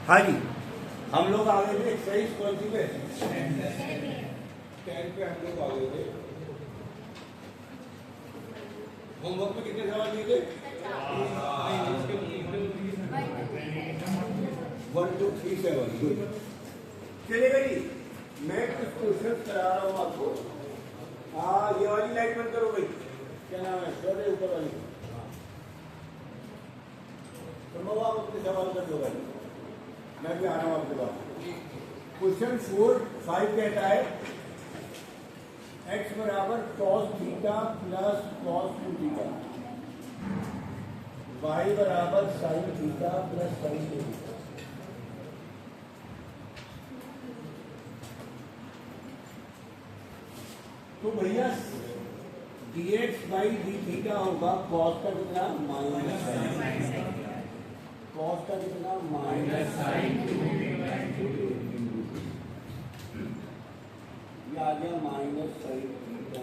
हाँ जी, हम लोग आ गए थे एक्सरसाइज कौन सी पे? 10 पे हम लोग आ गए थे। होमवर्क में कितने सवाल दिए थे? 1 2 3 7 गुड। चलेगा जी, मैं कुछ क्वेश्चन करा रहा हूँ आपको। हाँ, ये वाली लाइट बंद करो भाई। क्या नाम है? छोटे ऊपर वाली। तो आप अपने सवाल कर दो भाई, मैं भी आ रहा हूँ आपके पास। क्वेश्चन 4 5 कहता है x बराबर cos theta plus cos 2 theta, y बराबर sin theta plus sin 2 theta. तो भैया dx बाई डी थीटा होगा cos का कितना माइनस cos का कितना माइनस sin 2 आ गया minus sin theta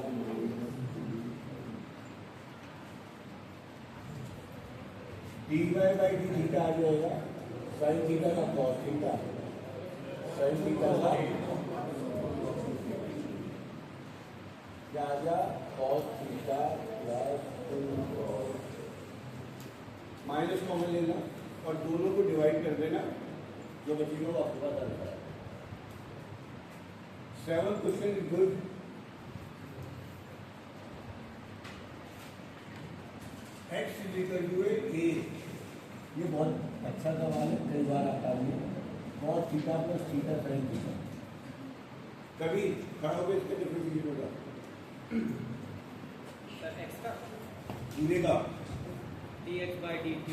D Y by D theta आ जाएगा sin थीटा का cos थीटा, sin थीटा का क्या आ गया cos theta plus 2 cos, minus common लेना और दोनों को डिवाइड कर देना, जो बचेगा वो आपके पास आ जाएगा। 7 question is good. X is equal to A, ये बहुत अच्छा सवाल है, कई बार आता है। cos theta plus theta sin theta, कभी खड़ा होकर इसका डिफरेंशिएट होगा सर एक्स का पूरे का dx बाई dt,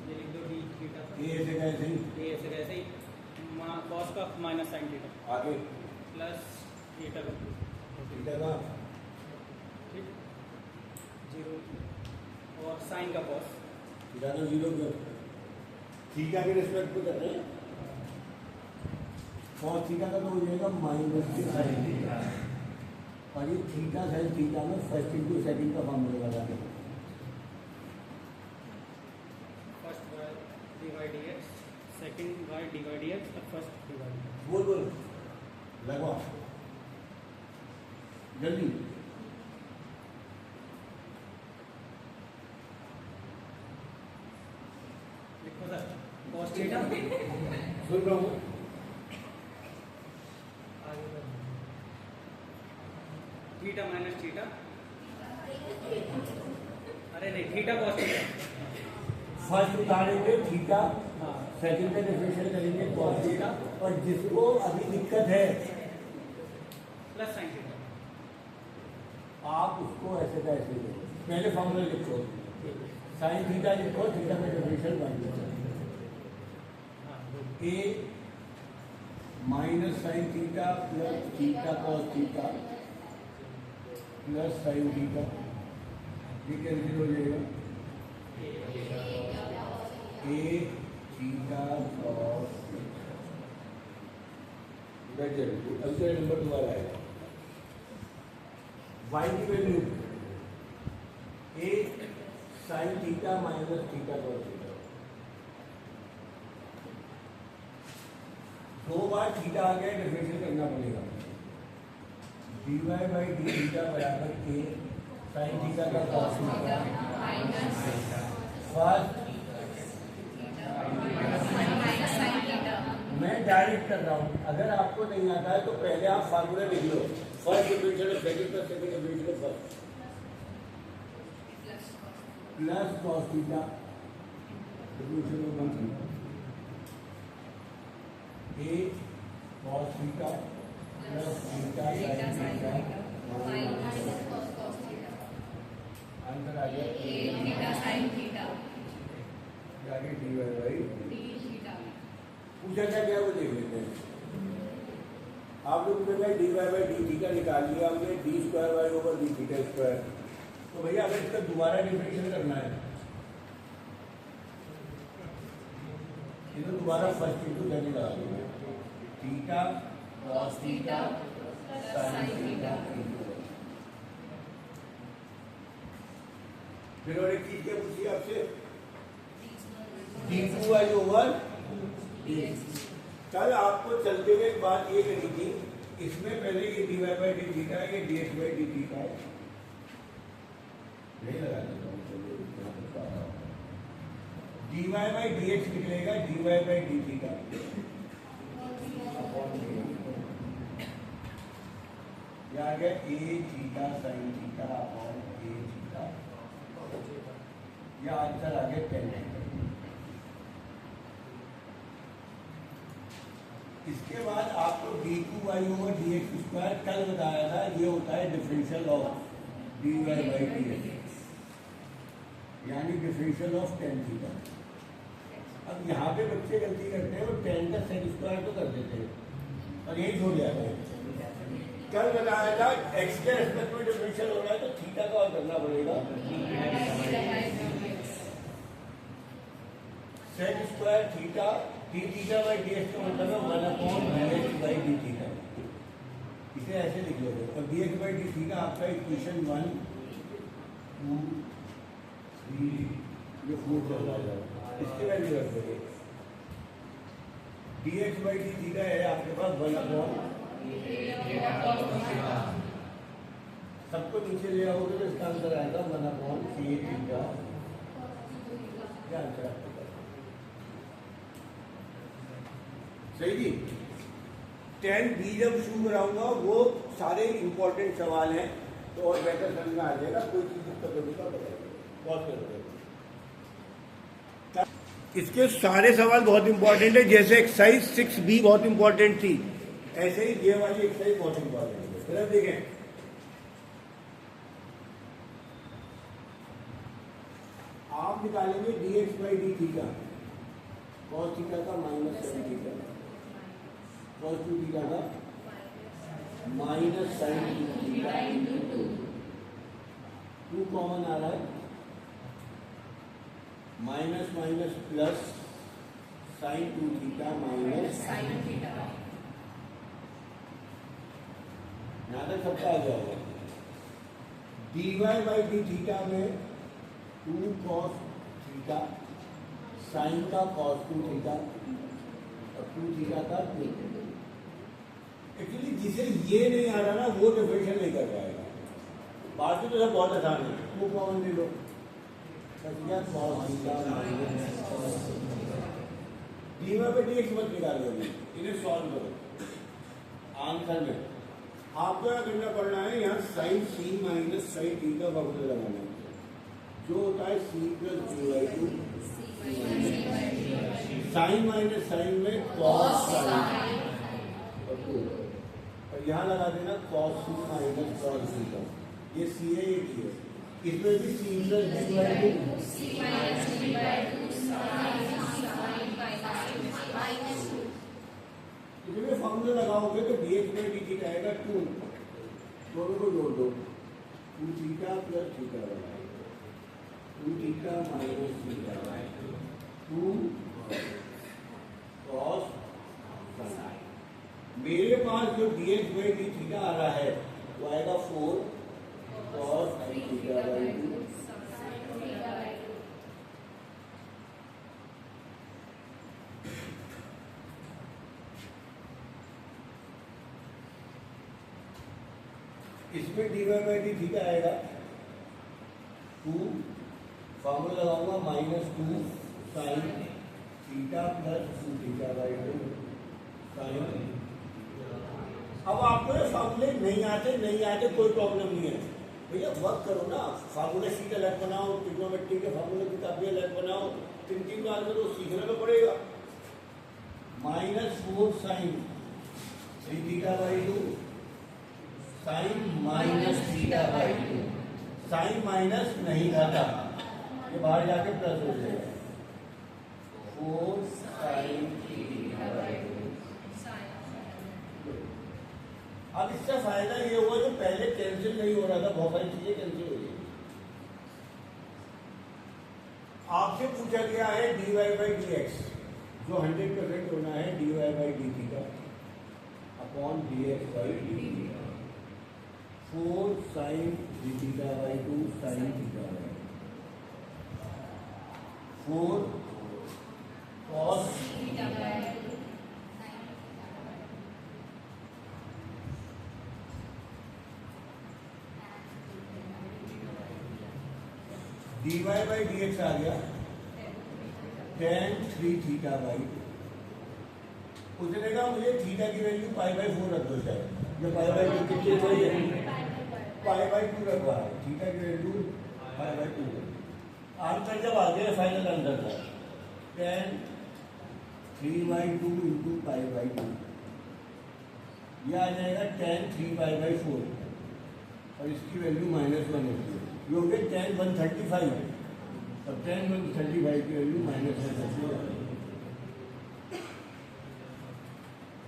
ये लिख दो d थीटा ए ऐसे कैसे ही ये ऐसे कैसे ही cos का माइनस sin थीटा आगे प्लस थीटा का थीटा का ठीक 0 और sin का cos थीटा का 0 कर, थीटा के रिस्पेक्ट पे कर रहे हैं। cos थीटा का तो हो जाएगा माइनस के sin थीटा, और ये थीटा sin थीटा में फर्स्ट इंटू सेकंड का फॉर्मूला लगा के first y dy dx, second y dy dx और फर्स्ट dy dx। बोल बोल लगवा जल्दी। लिखो सर cos थीटा सुन रहा हूँ। थीटा माइनस थीटा, अरे नहीं थीटा cos थीटा, फर्स्ट उतारेंगे थीटा, सेकंड का डिफरेंशियल करेंगे cos थीटा, और जिसको अभी दिक्कत है प्लस sin थीटा। आप उसको ऐसे का ऐसे लो, पहले फॉर्मूला लिखो, sin थीटा लिखो, थीटा का differential minus A minus sin theta plus theta cos theta plus sin theta, ये कैंसिल हो जाएगा। ए थीटा cos बैठ जाएगा। अब तो नंबर दोबारा आएगा, y की वैल्यू ए sin theta minus theta cos theta, दो बार थीटा आ गया, डिफरेंशियल करना पड़ेगा। dy बाई डी थीटा बराबर ए sin थीटा का cos थीटा फर्स्ट, मैं डायरेक्ट कर रहा हूँ, अगर आपको नहीं आता है तो पहले आप फार्मूला लिख लो, first differential second plus second differential first plus cos theta differential one A cos theta plus theta sin theta answer आ गया आगे डी वाई बाई पूछा क्या क्या वो देख लेते हैं। आप लोग ने भाई d Y by D theta निकाल लिया हमने, d square y over d theta square. तो भैया अगर इसका दोबारा डिफरेंशियल करना है, ये तो दोबारा फर्स्ट इंटू सेकंड लगा देंगे, theta cos theta sin theta. फिर और एक चीज क्या पूछी आपसे, डी टू वाई ओवर कल आपको चलते हुए एक बात ये कही थी, इसमें पहले ये dy बाई डी थीटा है, ये dx बाई डी थीटा है, नहीं लगा dy बाई dx निकलेगा dy बाई डी थीटा, ये आ गया a theta sine theta upon a theta, यह आंसर आ गया 10 थीटा। इसके बाद आपको d2y ओवर dx स्क्वायर कल बताया था, ये होता है differential of dy by dx, यानी डिफरेंशियल ऑफ tan थीटा। अब यहाँ पे बच्चे गलती करते हैं, वो tan का सेक स्क्वायर तो कर देते हैं और यही छोड़ जाते हैं। कल बताया था x के रेस्पेक्ट में डिफरेंशियल हो रहा है तो थीटा का और करना पड़ेगा, sec square theta d theta by D x का मतलब है 1 upon d x by D theta. इसे ऐसे लिख लोगे और d x by D theta आपका इक्वेशन 1 2 3 ये 4 चल रहा है, इसके वैल्यू रख दोगे। D x by D theta है आपके पास 1 अपॉन, सबको नीचे ले आओगे तो इसका आंसर आएगा 1 अपॉन सी थीटा, क्या आंसर आपका सही जी। 10 बी जब शुरू कराऊंगा वो सारे इंपॉर्टेंट सवाल हैं तो और बेहतर समझ में आ जाएगा, कोई चीज दिक्कत होगी तो बताइए, बहुत करोगे। इसके सारे सवाल बहुत इंपॉर्टेंट है, जैसे एक्सरसाइज 6B बहुत इंपॉर्टेंट थी, ऐसे ही ये वाली एक्सरसाइज बहुत इंपॉर्टेंट है। फिर देखें आप निकालेंगे D x by D theta, cos theta का minus sine theta, cos 2 theta का minus sine theta into 2 common आ रहा है, minus minus plus sine 2 theta minus sine theta, यहाँ तक सबका आ जाएगा। D Y by D theta में 2 कॉस थीटा साइन का कॉस 2 थीटा और 2 थीटा का 2। एक्चुअली जिसे ये नहीं आ रहा ना वो डिफरेंशियल नहीं कर पाएगा, बाकी तो सब बहुत आसान है। 2 कॉमन ले लो, D Y by D X मत निकालोगे, इन्हें सॉल्व करो। आंसर में आपको क्या करना पड़ना है, यहाँ sine C minus sine D का फॉर्मूला लगाना है, जो होता है C plus D by 2, sine minus sine में कॉस साइन और 2, और यहाँ लगा देना cos C minus cos C का, ये सी है ये टी है, इसमें भी सी प्लस डी बाई 2, इसमें फॉर्मूला लगाओगे तो D x by D theta आएगा 2, दोनों को जोड़ दो, 2 theta plus theta by 2 theta minus theta by 2 cos sine. मेरे पास जो D x by D theta आ रहा है वो आएगा 4 कॉस थीटा बाई 2। इसमें d Y by D theta आएगा 2, फॉर्मूला लगाऊंगा -2 sine theta plus 2 theta by 2 sine. अब आपको ये फॉर्मूले नहीं आते कोई प्रॉब्लम नहीं है भैया, वर्क करो ना, फार्मूला शीट अलग बनाओ, ट्रिग्नोमेट्री के फार्मूले की किताबें अलग बनाओ, 3 बार में तो सीखना तो पड़ेगा। -4 sine 3 theta by 2 sine minus theta by 2, sine minus नहीं खाता, ये बाहर जाके प्लस हो जाएगा, 4 साइन थीटा बाई 2। अब इसका फायदा ये हुआ जो पहले कैंसिल नहीं हो रहा था, बहुत सारी चीजें कैंसिल हो गई। आपसे पूछा गया है d Y by D x, जो 100% होना है d Y by D theta upon d x by D theta, 4 sine d theta by 2 sine theta by 4 cos theta by 2 dy by dx आ गया tan 3 थीटा बाई 2। उसने देखा मुझे theta की value pi by 4 रख दो शायद, जो पाई बाई 2 कितनी वही है, पाई बाई 2 रख रहा है, थीटा की वैल्यू पाई बाई 2। आंसर जब आ गया फाइनल आंसर था tan 3 by 2 into pi by 2, यह आ जाएगा tan 3 पाई बाई 4 और इसकी वैल्यू -1 होती है, ये हो गया tan 135 और tan 135 की वैल्यू -130।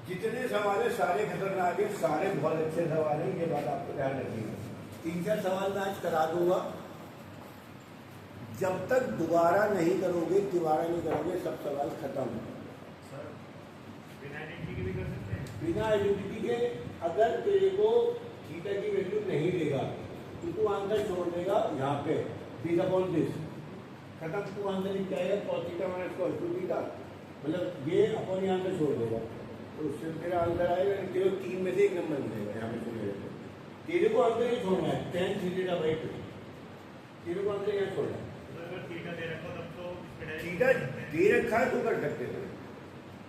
जितने सवाल है सारे खतरनाक है, सारे बहुत अच्छे सवाल हैं, ये बात आपको ध्यान रखिएगा। 3-4 सवाल मैं आज करा दूंगा, जब तक दोबारा नहीं करोगे सब सवाल खत्म। सर बिना आइडेंटिटी के भी कर सकते हैं? बिना आइडेंटिटी के अगर तेरे को थीटा की वैल्यू नहीं देगा तो तू आंसर छोड़ देगा यहाँ पे दिस अपॉन दिस, खत्म। तू आंसर लिख जाएगा cos theta minus cos 2 theta, मतलब ये अपॉन यहाँ पे छोड़ देगा, तो उससे तेरा आंसर आएगा, तेरे 3 में से 1 नंबर मिलेगा यहाँ पे छोड़ेगा। तेरे को आंसर ही छोड़ना है tan 3 थीटा बाई 2, तेरे को आंसर यहाँ छोड़ना है। अगर थीटा दे रखा हो तब तो थीटा दे रखा है तो कर सकते थे,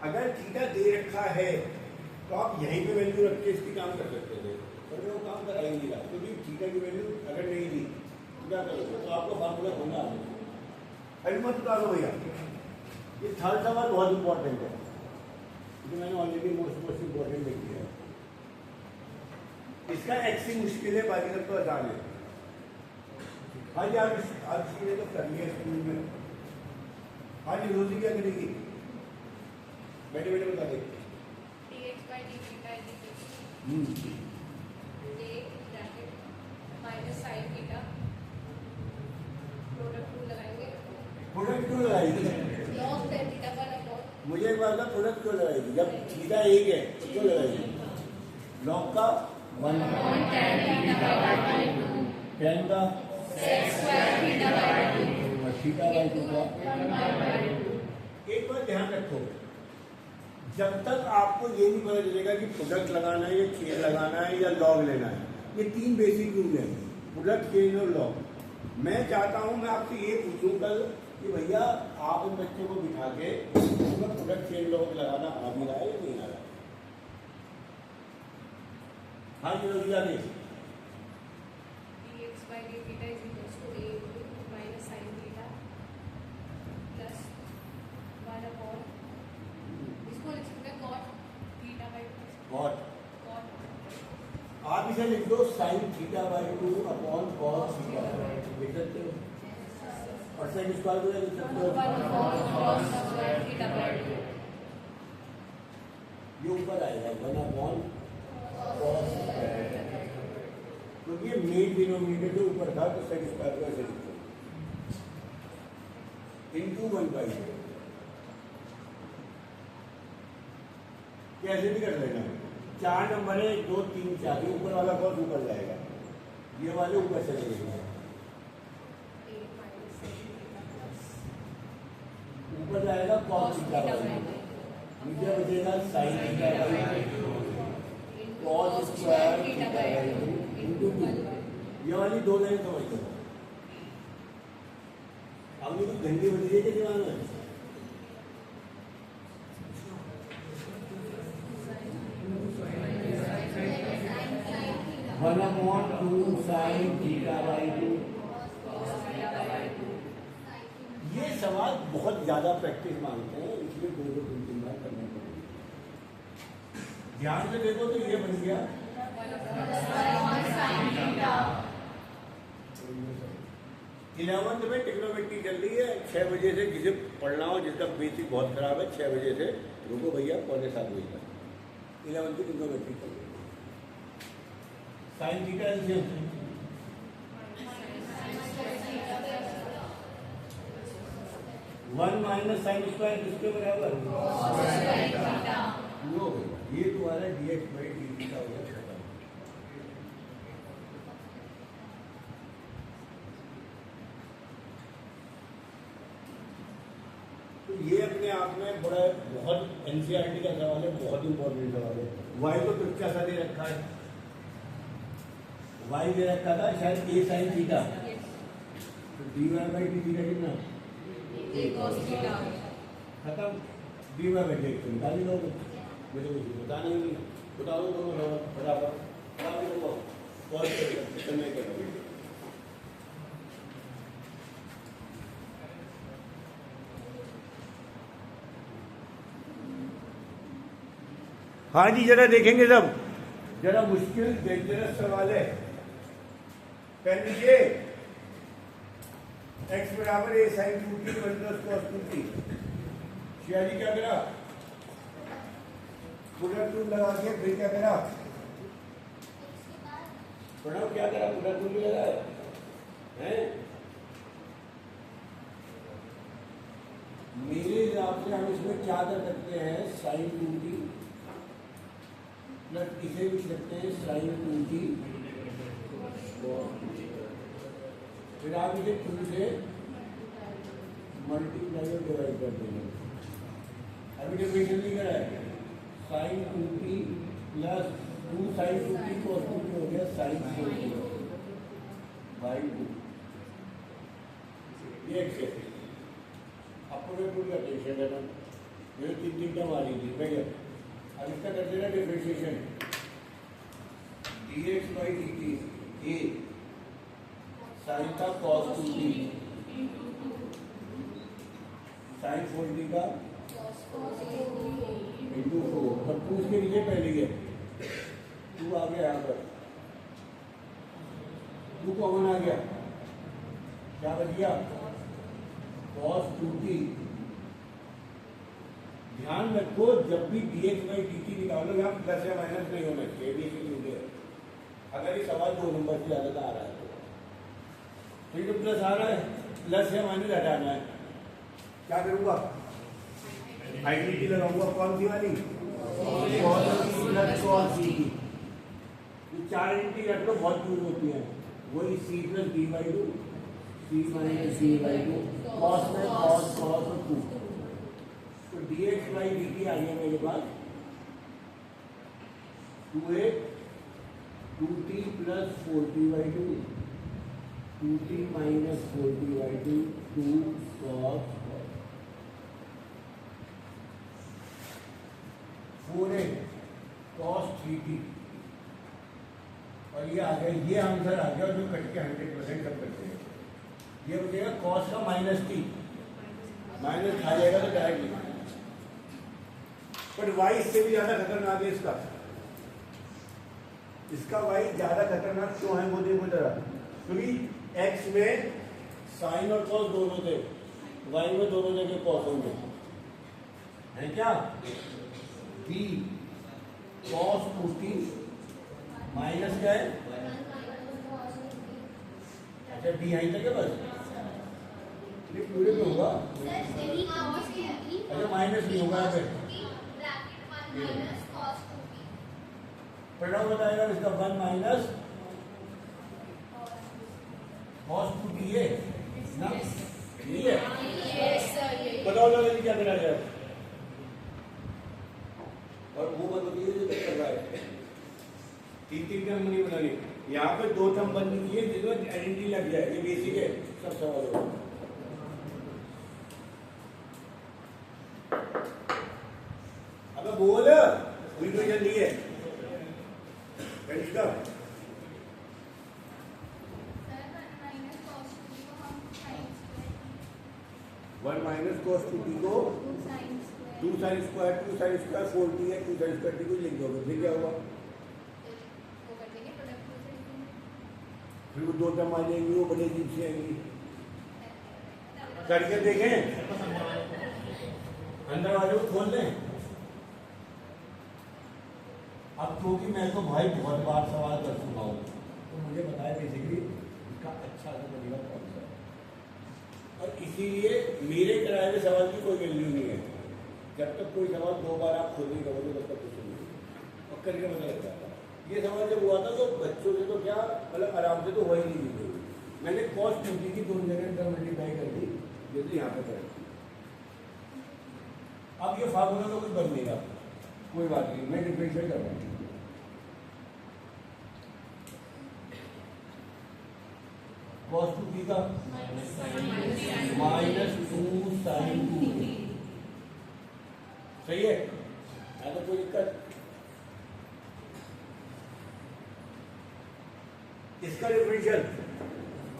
अगर थीटा दे रखा है तो आप यहीं पे वैल्यू रख के इसकी काम कर सकते थे, पर वो काम कर नहीं रहा, क्योंकि थीटा की वैल्यू अगर नहीं दी तो क्या करोगे, तो आपको फार्मूला होना अरे मत उतारो भैया। ये थर्ड सवाल बहुत इंपॉर्टेंट है, क्योंकि मैंने ऑलरेडी मोस्ट इंपॉर्टेंट लिख दिया है। इसका एक्सी मुश्किल है, बाकी सब तो आसान है। हाँ जी, आज ने तो कर लिया स्कूल में। हाँ जी, रोजी क्या करेगी, बैठे बैठे बता दे। dx by d theta is equal to a bracket minus sin theta, product rule लगाएंगे, प्रोडक्ट क्यों लगाएगी? log tan theta पर अपॉन, मुझे एक बार का प्रोडक्ट क्यों लगाएगी, जब थीटा एक है तो क्यों लगाएगी? लॉग का 1 tan का sec square theta by 2 और थीटा बाई 2 का। एक बात ध्यान रखो, जब तक आपको ये नहीं पता चलेगा कि प्रोडक्ट लगाना है या चेन लगाना है या लॉग लेना है, ये 3 बेसिक रूल हैं, प्रोडक्ट, चेन और लॉग। मैं चाहता हूं मैं आपसे ये पूछूं कल कि भैया आप इन बच्चों को बिठा के प्रोडक्ट, चेन, लॉग लगाना आ भी रहा है या नहीं आ रहा? हाँ जी, रोजी आगे। dx by d theta is equal to a into minus sin theta plus 1 upon, इसको लिख सकते हैं cot theta by 2 और cot, आप इसे लिख दो sign theta by 2 upon cos theta by 2, लिख सकते हो, और सेक स्क्वायर को लिख सकते 1 हो, upon cos square theta by 2, ये ऊपर आएगा 1 अपॉन कॉस स्क्वायर, क्योंकि ये मेन डिनोमिनेटर जो ऊपर था तो सेक स्क्वायर को ऐसे लिखो इनटू 1 बाई 2, कैसे भी कर लेना। 4 नंबर है, 1 2 3 4, ये ऊपर वाला कॉस ऊपर जाएगा, ये वाले ऊपर चले जाएंगे, a minus sin theta plus ऊपर जाएगा cos cos theta theta by by 2, 2 नीचे बचेगा sign theta by 2 into cos cos square square theta theta by by 2 2 into into 1 by 2. ये वाली 2 लाइन समझ लो। अब ये कुछ घंटी बन रही है कि दिमाग में? One upon 2 sine theta by 2। ये सवाल बहुत ज्यादा प्रैक्टिस मांगते हैं, इसलिए 2-3 बार करने पड़ेगी। ध्यान से देखो तो ये बन गया 11th में टिग्नोमेट्री चल रही है 6 बजे से, जिसे पढ़ना हो, जिसका बेसिक बहुत खराब है, 6 बजे से रुको भैया, 6:45 बजे तक 11th की टिग्नोमेट्री चल रही है। Sine theta LCM 1 minus sine square किसके बराबर? हो गया, ये तुम्हारा dx बाई dt का हो गया खत्म। तो ये अपने आप में बड़ा बहुत एनसीईआरटी का सवाल है, बहुत इंपॉर्टेंट सवाल है। वाई तो तुच्चा सा दे रखा है, वाई दे रखा था शायद a साइन थीटा, तो d Y by D theta कितना A cos theta. खत्म। D Y by D x निकाल लो, मुझे कुछ बताना ही नहीं, बता दो दोनों बराबर बराबर को कॉस करने के लिए। हाँ जी, जरा देखेंगे सब, जरा मुश्किल डेंजरस सवाल है। पेन लीजिए, x बराबर a sin 2t plus cos 2t। Shivaji क्या करा, पुनः टूल लगा के फिर क्या करा, प्रणव क्या करा, पुनः टूल लगाया है। मेरे हिसाब से हम इसमें क्या कर सकते हैं, sin 2t प्लस इसे भी सकते हैं sin 2t, फिर आप इसे 2 से मल्टीप्लाई और डिवाइड कर देंगे। अभी डिफरेंशियल नहीं करा है, sin 2t plus 2 sin 2t cos 2t हो गया sin 4t बाई 2। ये एक से आपको मैं प्रूव करते हैं शेयर मेरे 3 टर्म आ रही थी मैं क्या। अब इसका करते हैं differentiation, dx by dt a sin का cos 2t sin 4t का इंटू 4, तब 2 उसके नीचे पहले है 2 आ गया यहाँ पर, 2 कॉमन आ गया, क्या बच गया cos 2t। ध्यान रखो जब भी dx by dt निकालो यहाँ प्लस या माइनस नहीं होना चाहिए। अगर ये सवाल 2 नंबर से ज्यादा आ रहा है तो ये तो प्लस आ रहा है, प्लस या माइनस हटाना है, क्या करूंगा आइडेंटिटी लगाऊंगा, कौन सी वाली cos c। ये 4 आइडेंटिटी रख लो, बहुत दूर होती है, वही c plus d by 2 c minus d by 2 cos में cos cos और 2। तो dx by dt आ गया मेरे पास 2a 2t plus 4t by 2 2t minus 4t by 2 2 cos 4a cos 3t, और ये आ गया, ये आंसर आ गया जो कट के 100% सब करते हैं। ये हो जाएगा cos का माइनस t, माइनस खा जाएगा तो डायरेक्ट, पर y इससे भी ज्यादा खतरनाक है इसका y ज्यादा खतरनाक क्यों है वो देखो जरा, क्योंकि x में साइन और cos दोनों थे, y में दोनों जगह cos होंगे, है क्या। b cos 2t माइनस क्या है, अच्छा b यहीं तक है बस, ये पूरे में होगा, अच्छा माइनस नहीं होगा यहाँ पे, प्रणव बताएगा इसका 1 माइनस cos 2t है ना, ये है, बताओ जल्दी क्या करा जाए, और वो बताइए जो कर रहा है, 3 टर्म नहीं बनानी, यहाँ पे 2 टर्म बननी चाहिए जिसमें आइडेंटिटी लग जाए, ये बेसिक है सब सवाल होगा। अब बोल वीडियो जल्दी है Kanishka, one minus cos 2t को 2 sin स्क्वायर 4t है, 2 sin स्क्वायर t को लिख दोगे, फिर क्या होगा, फिर वो 2 टर्म आ जाएंगी, वो बड़े अजीब से आएंगी, करके देखें, अंदर वाले को खोल लें। अब क्योंकि मैं तो भाई बहुत बार सवाल कर चुका हूँ, तो मुझे बताया बेसिकली इसका अच्छा सा तरीका कौन सा है, और इसीलिए मेरे कराए हुए सवाल की कोई वैल्यू नहीं है, जब तक कोई सवाल 2 बार आप खुद नहीं करोगे तब तक कुछ नहीं, और करके पता लग जाता है। ये सवाल जब हुआ था तो बच्चों से तो क्या मतलब आराम से तो वही नहीं दी गई, मैंने cos 2t की 2 जगह मल्टीप्लाई कर दी, जैसे यहाँ पे करें, अब ये फार्मूला तो कुछ बन नहीं रहा, कोई बात नहीं, मैं डिफरेंशिएट कर रहा हूँ, cos 2t टी का माइनस 2 साइन 2 सही है, तो कोई दिक्कत? इसका डिफरेंशियल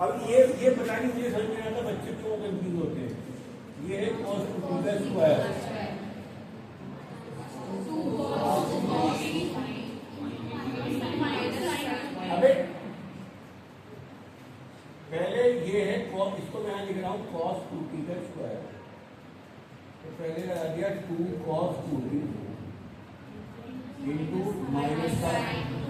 अब ये पता नहीं मुझे समझ में आता बच्चे क्यों कंफ्यूज होते हैं। ये है cos 2 स्क्वायर अबे पहले ये है इसको मैं लिख रहा हूँ cos 2t का स्क्वायर, तो पहले लगा दिया 2 cos 2t into minus sign